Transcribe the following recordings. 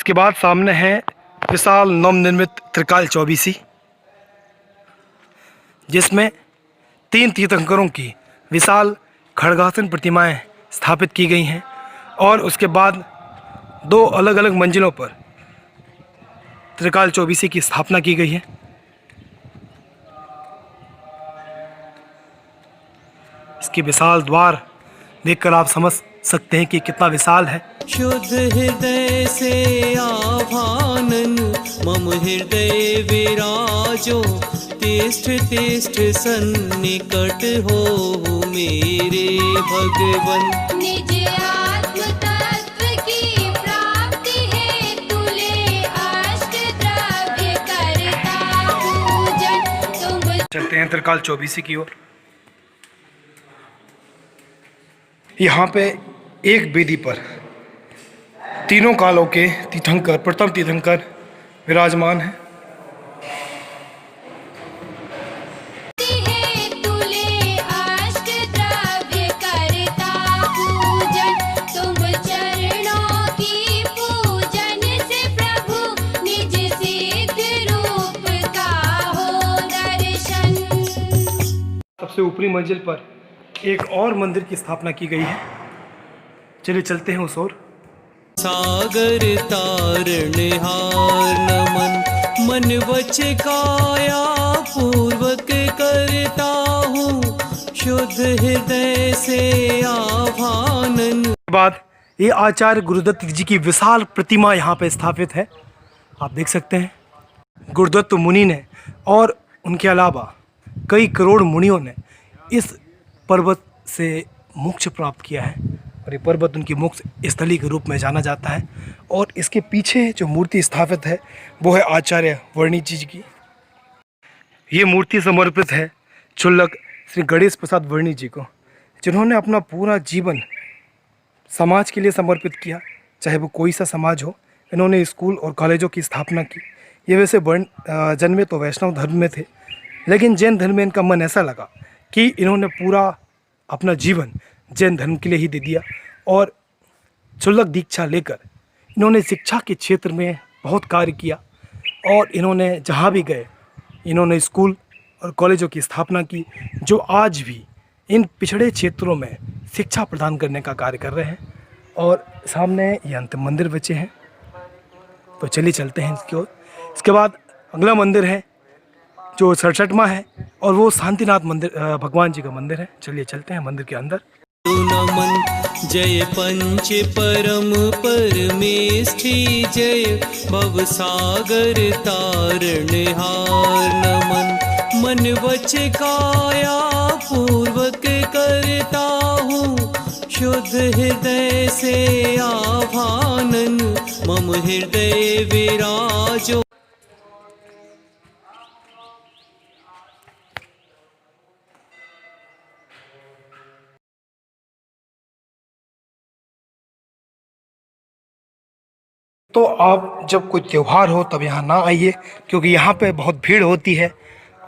इसके बाद सामने है विशाल नवनिर्मित त्रिकाल चौबीसी, जिसमें 3 तीर्थंकरों की विशाल खड़गासन प्रतिमाएं स्थापित की गई हैं और उसके बाद 2 अलग अलग मंजिलों पर त्रिकाल चौबीसी की स्थापना की गई है। इसके विशाल द्वार देखकर आप समझ सकते हैं कि कितना विशाल है। शुद्ध हृदय से आभानन मम हृदय विराजो, तिष्ठ तिष्ठ सन्निकट हो मेरे भगवन। निज आत्म तत्व की प्राप्ति है तुले, अष्ट द्रव्य करता पूजन तुम। चलते हैं त्रिकाल चौबीसी की ओर। यहाँ पे एक वेदी पर तीनों कालों के तीर्थंकर, प्रथम तीर्थंकर विराजमान हैं। तुले अष्ट द्रव्य करता पूजन तुम, चरणों की पूजन से प्रभु निज सिद्ध रूप का हो दर्शन। सबसे ऊपरी मंजिल पर एक और मंदिर की स्थापना की गई है। चलिए चलते हैं उस ओर। सागर तारणहार नमन, मन वच काया पूर्वक करता हूँ, शुद्ध हृदय से आभानन। के बाद ये आचार्य गुरुदत्त जी की विशाल प्रतिमा यहाँ पे स्थापित है, आप देख सकते हैं। गुरुदत्त मुनि ने और उनके अलावा कई करोड़ मुनियों ने इस पर्वत से मोक्ष प्राप्त किया है और ये पर्वत उनकी मोक्ष स्थली के रूप में जाना जाता है। और इसके पीछे जो मूर्ति स्थापित है वो है आचार्य वर्णिजी जी की। ये मूर्ति समर्पित है क्षुल्लक श्री गणेश प्रसाद वर्णिजी को, जिन्होंने अपना पूरा जीवन समाज के लिए समर्पित किया, चाहे वो कोई सा समाज हो। इन्होंने स्कूल और कॉलेजों की स्थापना की। ये वैसे जन्मे तो वैष्णव धर्म में थे, लेकिन जैन धर्म में इनका मन ऐसा लगा कि इन्होंने पूरा अपना जीवन जैन धर्म के लिए ही दे दिया और क्षुल्लक दीक्षा लेकर इन्होंने शिक्षा के क्षेत्र में बहुत कार्य किया। और इन्होंने जहाँ भी गए इन्होंने स्कूल और कॉलेजों की स्थापना की, जो आज भी इन पिछड़े क्षेत्रों में शिक्षा प्रदान करने का कार्य कर रहे हैं। और सामने ये अंतिम मंदिर बचे हैं, तो चलिए चलते हैं इसकी ओर। इसके बाद अगला मंदिर है जो 67वां है और वो शांतिनाथ मंदिर भगवान जी का मंदिर है। चलिए चलते हैं मंदिर के अंदर। नमन जय पंच परम परमेष्ठी, जय भव सागर तारणहार नमन, मन वच काया पूर्वक करता हूँ, शुद्ध हृदय से आभानन मम हृदय विराजो। तो आप जब कोई त्यौहार हो तब यहाँ ना आइए, क्योंकि यहाँ पे बहुत भीड़ होती है।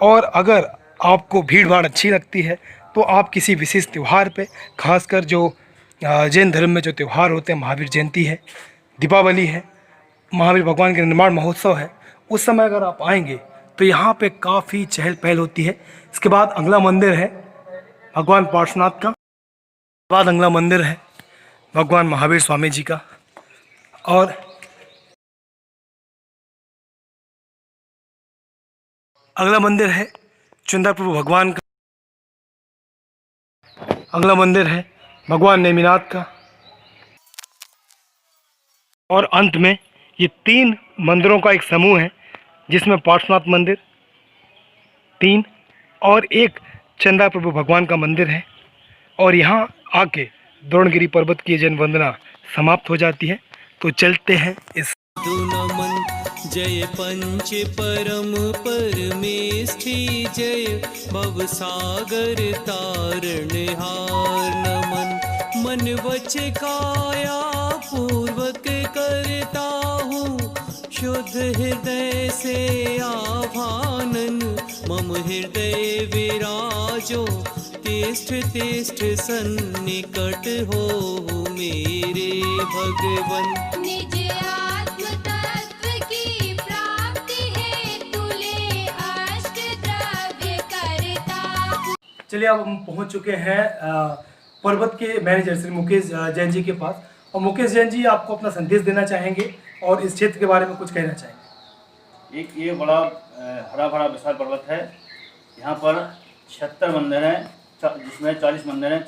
और अगर आपको भीड़ भाड़ अच्छी लगती है तो आप किसी विशेष त्यौहार पे, खासकर जो जैन धर्म में जो त्यौहार होते हैं, महावीर जयंती है, दीपावली है, महावीर भगवान के निर्माण महोत्सव है, उस समय अगर आप आएंगे तो यहाँ पे काफ़ी चहल पहल होती है। इसके बाद अगला मंदिर है भगवान पार्श्वनाथ का, बाद अगला मंदिर है भगवान महावीर स्वामी जी का, और अगला मंदिर है चुंदर प्रभु भगवान का, अगला मंदिर है भगवान नेमिनाथ का, और अंत में ये 3 मंदिरों का एक समूह है, जिसमें पार्श्वनाथ मंदिर 3 और एक चंदा प्रभु भगवान का मंदिर है। और यहाँ आके द्रोणगिरी पर्वत की जैन वंदना समाप्त हो जाती है। तो चलते हैं इस। नमन जय पंच परम परमेष्ठी, जय भव सागर तारणहार नमन, मन वच काया पूर्वक करता हूँ, शुद्ध हृदय से आभानन मम हृदय विराजो, तिष्ठ तिष्ठ सन्निकट हो मेरे भगवन। निज आत्म चलिए अब हम पहुंच चुके हैं पर्वत के मैनेजर श्री मुकेश जैन जी के पास। और मुकेश जैन जी आपको अपना संदेश देना चाहेंगे और इस क्षेत्र के बारे में कुछ कहना चाहेंगे। एक ये बड़ा हरा भरा विशाल पर्वत है। यहाँ पर 76 मंदिर हैं, जिसमें 40 मंदिर हैं,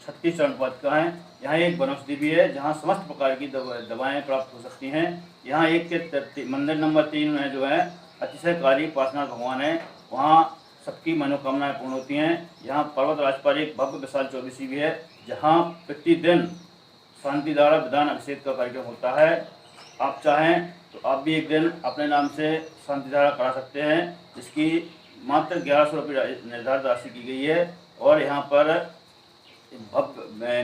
36 चरण पादुका हैं। यहाँ एक वनौषधि भी है जहाँ समस्त प्रकार की दवाएं प्राप्त हो सकती हैं। यहाँ एक के मंदिर नंबर 3 में जो है अतिशयकारी पार्श्वनाथ भगवान है, वहाँ सबकी मनोकामनाएं पूर्ण होती हैं। यहाँ पर्वत राज पर एक भव्य विशाल चौबीसी भी है, जहाँ प्रतिदिन शांति द्वारा विधान अभिषेक का कार्यक्रम होता है। आप चाहें तो आप भी एक दिन अपने नाम से शांति धारा करा सकते हैं, जिसकी मात्र 1100 रुपये निर्धारित राशि की गई है। और यहाँ पर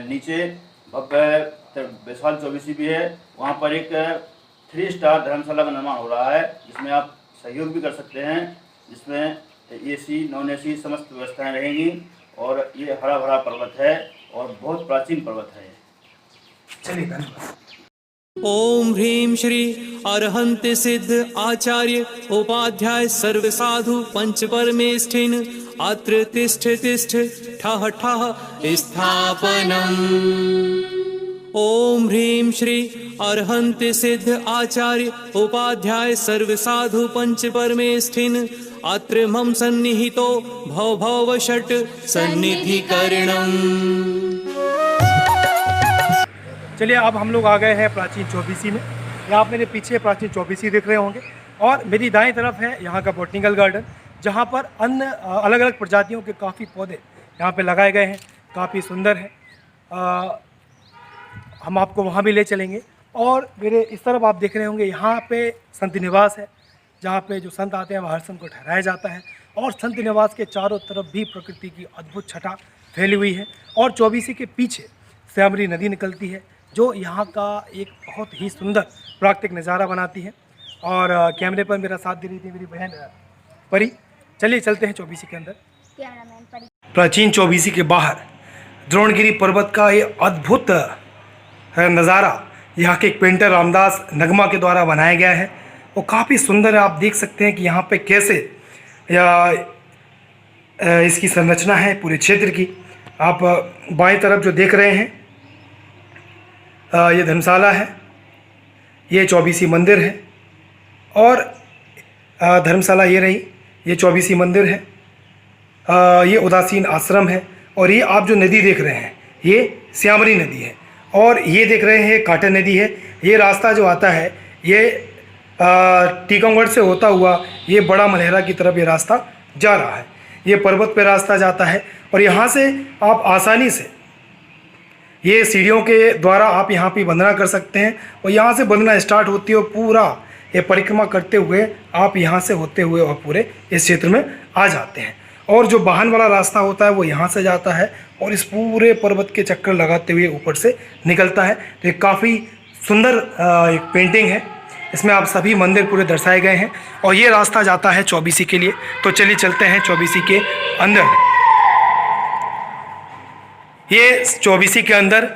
नीचे भव्य विशाल चौबीसी भी है। वहाँ पर एक 3 स्टार धर्मशाला का निर्माण हो रहा है, जिसमें आप सहयोग भी कर सकते हैं, जिसमें AC नॉन AC समस्त व्यवस्थाएं रहेंगी। और ये हरा भरा पर्वत है और बहुत प्राचीन पर्वत है। चलिए धन्यवाद। ओम ह्रीं श्री अरहंत सिद्ध आचार्य उपाध्याय सर्व साधु पंच परमेष्ठिन अत्र तिष्ठ तिष्ठ ठः ठः स्थापनम्। ओम ह्रीं श्री अरहंत सिद्ध आचार्य उपाध्याय सर्व साधु पंच परमेष्ठिन अत्र मम सन्निहितो भव भव षट् सन्निधिकरणम्। चलिए अब हम लोग आ गए हैं प्राचीन चौबीसी में। यहाँ आप मेरे पीछे प्राचीन चौबीसी देख रहे होंगे और मेरी दाएं तरफ है यहाँ का बॉटनिकल गार्डन, जहाँ पर अन्य अलग अलग प्रजातियों के काफ़ी पौधे यहाँ पे लगाए गए हैं, काफ़ी सुंदर है। हम आपको वहाँ भी ले चलेंगे। और मेरे इस तरफ आप देख रहे होंगे यहाँ पे संत निवास है, जहाँ पे जो संत आते हैं वह हर संत को ठहराया जाता है। और संत निवास के चारों तरफ भी प्रकृति की अद्भुत छटा फैली हुई है। और चौबीसी के पीछे श्यामरी नदी निकलती है, जो यहाँ का एक बहुत ही सुंदर प्राकृतिक नज़ारा बनाती है। और कैमरे पर मेरा साथ दे रही थी मेरी बहन परी। चलिए चलते हैं चौबीसी के अंदर। प्राचीन चौबीसी के बाहर द्रोणगिरी पर्वत का ये अद्भुत नज़ारा यहाँ के एक पेंटर रामदास नगमा के द्वारा बनाया गया है। वो काफ़ी सुंदर है। आप देख सकते हैं कि यहाँ पे कैसे इसकी संरचना है पूरे क्षेत्र की। आप बाएं तरफ जो देख रहे हैं ये धर्मशाला है, ये चौबीसी मंदिर है। और धर्मशाला ये रही, ये चौबीसी मंदिर है, ये उदासीन आश्रम है। और ये आप जो नदी देख रहे हैं ये श्यामरी नदी है। और ये देख रहे हैं काटन नदी है। ये रास्ता जो आता है ये टीकमगढ़ से होता हुआ ये बड़ा मलहरा की तरफ ये रास्ता जा रहा है। ये पर्वत पे रास्ता जाता है और यहाँ से आप आसानी से ये सीढ़ियों के द्वारा आप यहाँ पे वंदना कर सकते हैं। और यहाँ से वंदना स्टार्ट होती है और पूरा ये परिक्रमा करते हुए आप यहाँ से होते हुए और पूरे इस क्षेत्र में आ जाते हैं। और जो वाहन वाला रास्ता होता है वो यहाँ से जाता है और इस पूरे पर्वत के चक्कर लगाते हुए ऊपर से निकलता है। तो ये काफ़ी सुंदर एक पेंटिंग है। इसमें आप सभी मंदिर पूरे दर्शाए गए हैं। और ये रास्ता जाता है चौबीसी के लिए। तो चलिए चलते हैं चौबीसी के अंदर। ये चौबीसी के अंदर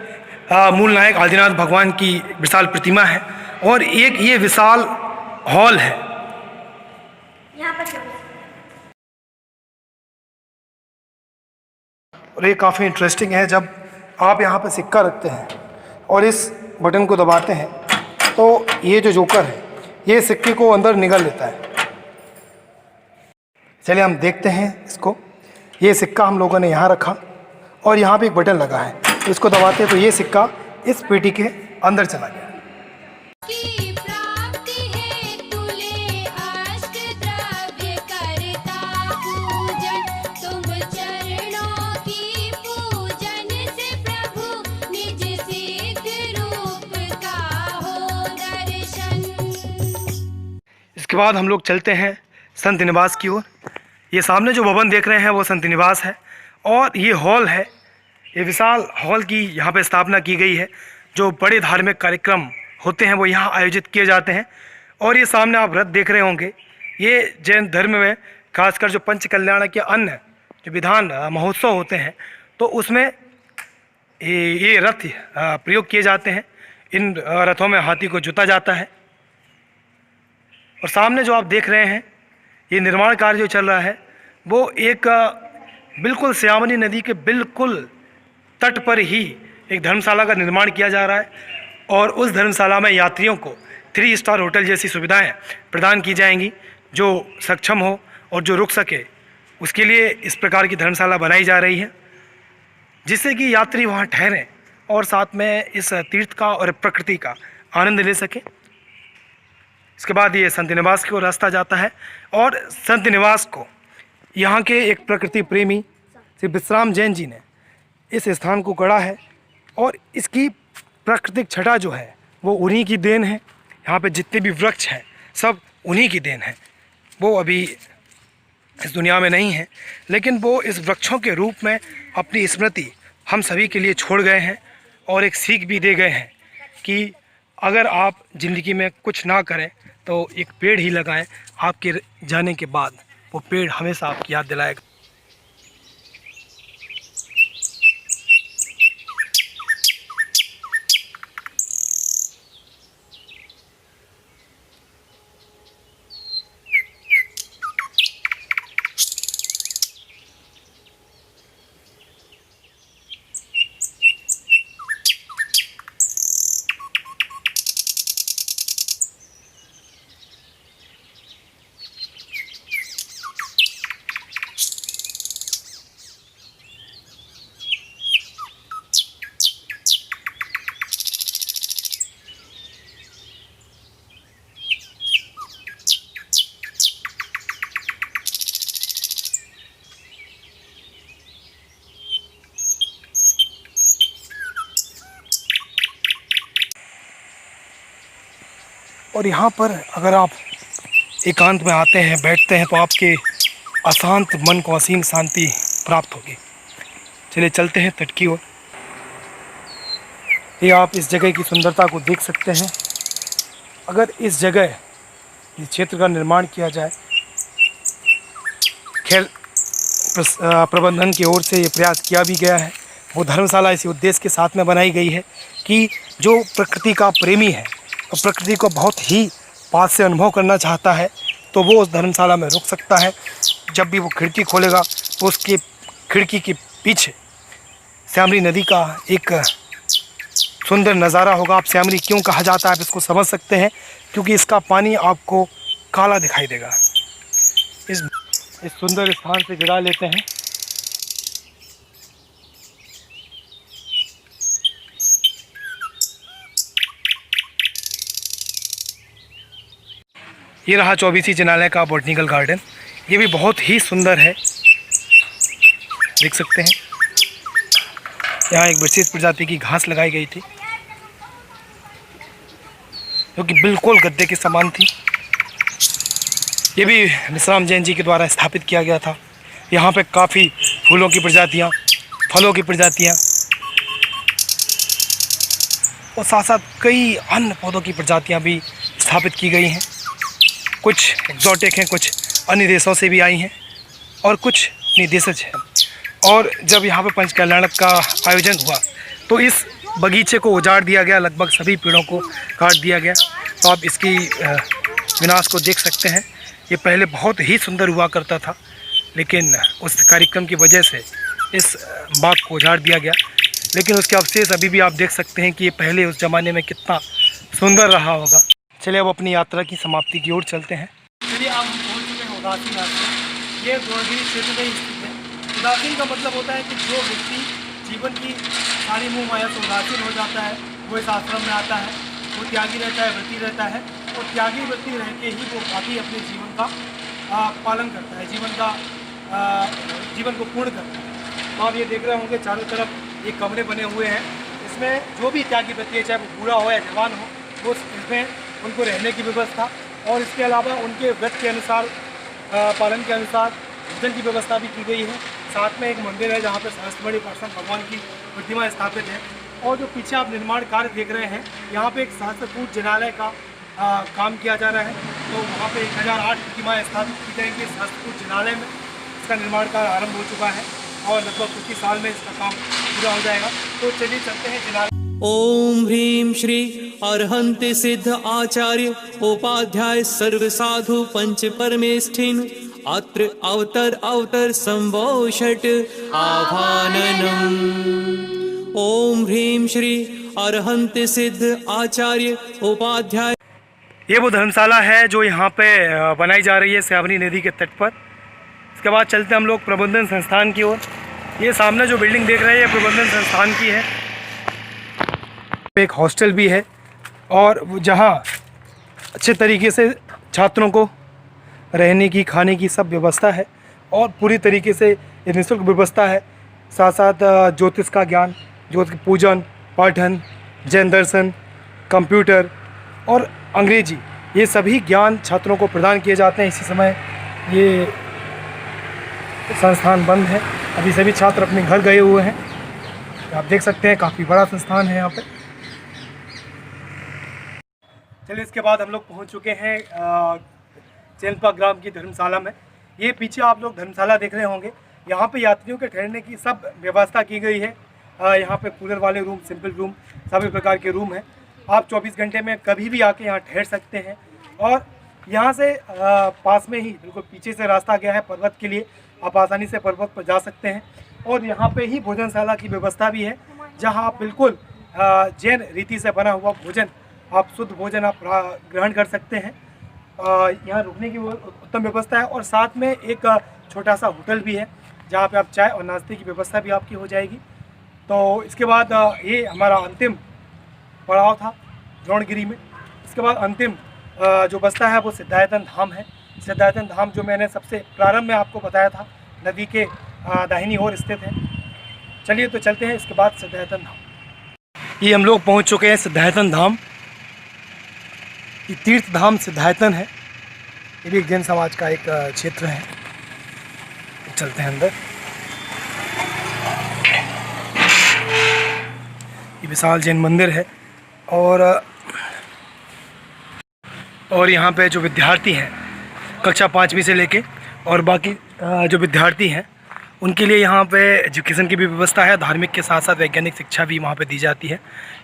मूल नायक आदिनाथ भगवान की विशाल प्रतिमा है। और एक ये विशाल हॉल है। और ये काफ़ी इंटरेस्टिंग है। जब आप यहाँ पे सिक्का रखते हैं और इस बटन को दबाते हैं तो ये जो जोकर है ये सिक्के को अंदर निगल लेता है। चलिए हम देखते हैं इसको। ये सिक्का हम लोगों ने यहाँ रखा और यहाँ पे एक बटन लगा है, तो इसको दबाते हैं तो ये सिक्का इस पेटी के अंदर चला गया। की प्राप्ति है तुले अष्ट द्रव्य करता पूजन, तुम चरणों की पूजन से प्रभु निज सिद्ध रूप का हो दर्शन। इसके बाद हम लोग चलते हैं संत निवास की ओर। ये सामने जो भवन देख रहे हैं वो संत निवास है। और ये हॉल है, ये विशाल हॉल की यहाँ पे स्थापना की गई है। जो बड़े धार्मिक कार्यक्रम होते हैं वो यहाँ आयोजित किए जाते हैं। और ये सामने आप रथ देख रहे होंगे, ये जैन धर्म में खासकर जो पंच कल्याण के अन्य जो विधान महोत्सव होते हैं तो उसमें ये रथ प्रयोग किए जाते हैं। इन रथों में हाथी को जोता जाता है। और सामने जो आप देख रहे हैं ये निर्माण कार्य जो चल रहा है वो एक बिल्कुल श्यामली नदी के बिल्कुल तट पर ही एक धर्मशाला का निर्माण किया जा रहा है और उस धर्मशाला में यात्रियों को 3 स्टार होटल जैसी सुविधाएं प्रदान की जाएंगी। जो सक्षम हो और जो रुक सके उसके लिए इस प्रकार की धर्मशाला बनाई जा रही है, जिससे कि यात्री वहां ठहरें और साथ में इस तीर्थ का और प्रकृति का आनंद ले सकें। इसके बाद ये संत निवास की ओर रास्ता जाता है और संत निवास को यहाँ के एक प्रकृति प्रेमी श्री विश्राम जैन जी ने इस स्थान को गढ़ा है और इसकी प्राकृतिक छटा जो है वो उन्हीं की देन है। यहाँ पे जितने भी वृक्ष हैं सब उन्हीं की देन है। वो अभी इस दुनिया में नहीं है, लेकिन वो इस वृक्षों के रूप में अपनी स्मृति हम सभी के लिए छोड़ गए हैं और एक सीख भी दे गए हैं कि अगर आप ज़िंदगी में कुछ ना करें तो एक पेड़ ही लगाएं। आपके जाने के बाद वो पेड़ हमेशा आपकी याद दिलाएगा। और यहाँ पर अगर आप एकांत में आते हैं, बैठते हैं, तो आपके अशांत मन को असीम शांति प्राप्त होगी। चलिए चलते हैं तट की ओर। ये आप इस जगह की सुंदरता को देख सकते हैं। अगर इस जगह इस क्षेत्र का निर्माण किया जाए, खैर प्रबंधन की ओर से ये प्रयास किया भी गया है। वो धर्मशाला इसी उद्देश्य के साथ में बनाई गई है कि जो प्रकृति का प्रेमी है और प्रकृति को बहुत ही पास से अनुभव करना चाहता है तो वो उस धर्मशाला में रुक सकता है। जब भी वो खिड़की खोलेगा तो उसके खिड़की के पीछे श्यामली नदी का एक सुंदर नज़ारा होगा। आप श्यामली क्यों कहा जाता है आप इसको समझ सकते हैं, क्योंकि इसका पानी आपको काला दिखाई देगा। इस सुंदर स्थान से विदा लेते हैं। ये रहा चौबीसी जिनालय का बॉटनिकल गार्डन। ये भी बहुत ही सुंदर है, देख सकते हैं। यहाँ एक विशेष प्रजाति की घास लगाई गई थी जो कि बिल्कुल गद्दे के समान थी। ये भी विश्राम जैन जी के द्वारा स्थापित किया गया था। यहाँ पे काफ़ी फूलों की प्रजातियाँ, फलों की प्रजातियाँ और साथ साथ कई अन्य पौधों की प्रजातियाँ भी स्थापित की गई हैं। कुछ एक्जॉटिक हैं, कुछ अन्य देशों से भी आई हैं और कुछ अपनी देशज हैं। और जब यहाँ पे पंच कल्याणक का आयोजन हुआ तो इस बगीचे को उजाड़ दिया गया, लगभग सभी पेड़ों को काट दिया गया। तो आप इसकी विनाश को देख सकते हैं। ये पहले बहुत ही सुंदर हुआ करता था, लेकिन उस कार्यक्रम की वजह से इस बाग को उजाड़ दिया गया। लेकिन उसके अवशेष अभी भी आप देख सकते हैं कि ये पहले उस ज़माने में कितना सुंदर रहा होगा। चलिए अब अपनी यात्रा की समाप्ति की ओर चलते हैं। चलिए आप पहुँच चुके हैं उदासीन आश्रम। ये गोरगिरी क्षेत्र में स्थित है। उदासीन का मतलब होता है कि जो व्यक्ति जीवन की सारी मोह माया से उदासीन हो जाता है वो इस आश्रम में आता है। वो त्यागी रहता है, व्रती रहता है और त्यागी व्रती रह के ही वो बाकी अपने जीवन का पालन करता है, जीवन को पूर्ण करता है। तो आप ये देख रहे होंगे चारों तरफ ये कमरे बने हुए हैं। इसमें जो भी त्यागी व्रती है, चाहे वो बूढ़ा हो या जवान हो, वो इसमें उनको रहने की व्यवस्था और इसके अलावा उनके व्रत के अनुसार, पालन के अनुसार भोजन की व्यवस्था भी की गई है। साथ में एक मंदिर है जहाँ पर सहस्त्रबड़ी पार्षद भगवान की प्रतिमा स्थापित है। और जो पीछे आप निर्माण कार्य देख रहे हैं, यहाँ पे एक सहस्त्रकूट जिनालय का काम किया जा रहा है। तो वहाँ पे 1008 प्रतिमाएँ स्थापित की जाएंगी सहस्त्रकूट जिनालय में। इसका निर्माण कार्य आरंभ हो चुका है और लगभग 25 साल में इसका काम पूरा हो जाएगा। तो चलिए चलते हैं जिनालय। ओम ह्रीं श्री अरहंत सिद्ध आचार्य उपाध्याय सर्व साधु पंच परमेष्ठिन अत्र अवतर संभो षट् आभाननम्। ओम ह्रीं श्री अरहंत सिद्ध आचार्य उपाध्याय। ये वो धर्मशाला है जो यहाँ पे बनाई जा रही है स्यावनी नदी के तट पर। इसके बाद चलते हम लोग प्रबंधन संस्थान की ओर। ये सामने जो बिल्डिंग देख रहे हैं ये प्रबंधन संस्थान की है। एक हॉस्टल भी है और जहाँ अच्छे तरीके से छात्रों को रहने की खाने की सब व्यवस्था है और पूरी तरीके से निःशुल्क व्यवस्था है। साथ साथ ज्योतिष का ज्ञान, ज्योतिष पूजन, पाठन, जैन दर्शन, कंप्यूटर और अंग्रेजी, ये सभी ज्ञान छात्रों को प्रदान किए जाते हैं। इसी समय ये संस्थान बंद है, अभी सभी छात्र अपने घर गए हुए हैं। आप देख सकते हैं काफ़ी बड़ा संस्थान है यहाँ पे। चलिए इसके बाद हम लोग पहुँच चुके हैं चैनपा ग्राम की धर्मशाला में। ये पीछे आप लोग धर्मशाला देख रहे होंगे। यहाँ पे यात्रियों के ठहरने की सब व्यवस्था की गई है। यहाँ पे कूलर वाले रूम, सिंपल रूम, सभी प्रकार के रूम हैं। आप 24 घंटे में कभी भी आके यहाँ ठहर सकते हैं। और यहाँ से पास में ही बिल्कुल पीछे से रास्ता गया है पर्वत के लिए, आप आसानी से पर्वत पर जा सकते हैं। और यहाँ पे ही भोजनशाला की व्यवस्था भी है, जहाँ आप बिल्कुल जैन रीति से बना हुआ भोजन, आप शुद्ध भोजन आप ग्रहण कर सकते हैं। यहाँ रुकने की उत्तम व्यवस्था है और साथ में एक छोटा सा होटल भी है, जहाँ पे आप चाय और नाश्ते की व्यवस्था भी आपकी हो जाएगी। तो इसके बाद ये हमारा अंतिम पड़ाव था द्रोणगिरी में। इसके बाद अंतिम जो बस्ता है वो सिद्धायतन धाम है। सिद्धायतन धाम जो मैंने सबसे प्रारंभ में आपको बताया था, नदी के दाहिनी ओर स्थित है। चलिए तो चलते हैं इसके बाद सिद्धायतन धाम। ये हम लोग पहुंच चुके हैं सिद्धायतन धाम। ये तीर्थ धाम सिद्धायतन है। ये भी एक जैन समाज का एक क्षेत्र है। चलते हैं अंदर। ये विशाल जैन मंदिर है और यहाँ पे जो विद्यार्थी हैं कक्षा 5वीं से लेके और बाकी जो विद्यार्थी हैं उनके लिए यहाँ पे एजुकेशन की भी व्यवस्था है। धार्मिक के साथ साथ वैज्ञानिक शिक्षा भी वहाँ पे दी जाती है।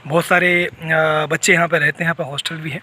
बहुत सारे बच्चे यहाँ पे रहते हैं। यहाँ पे हॉस्टल भी है।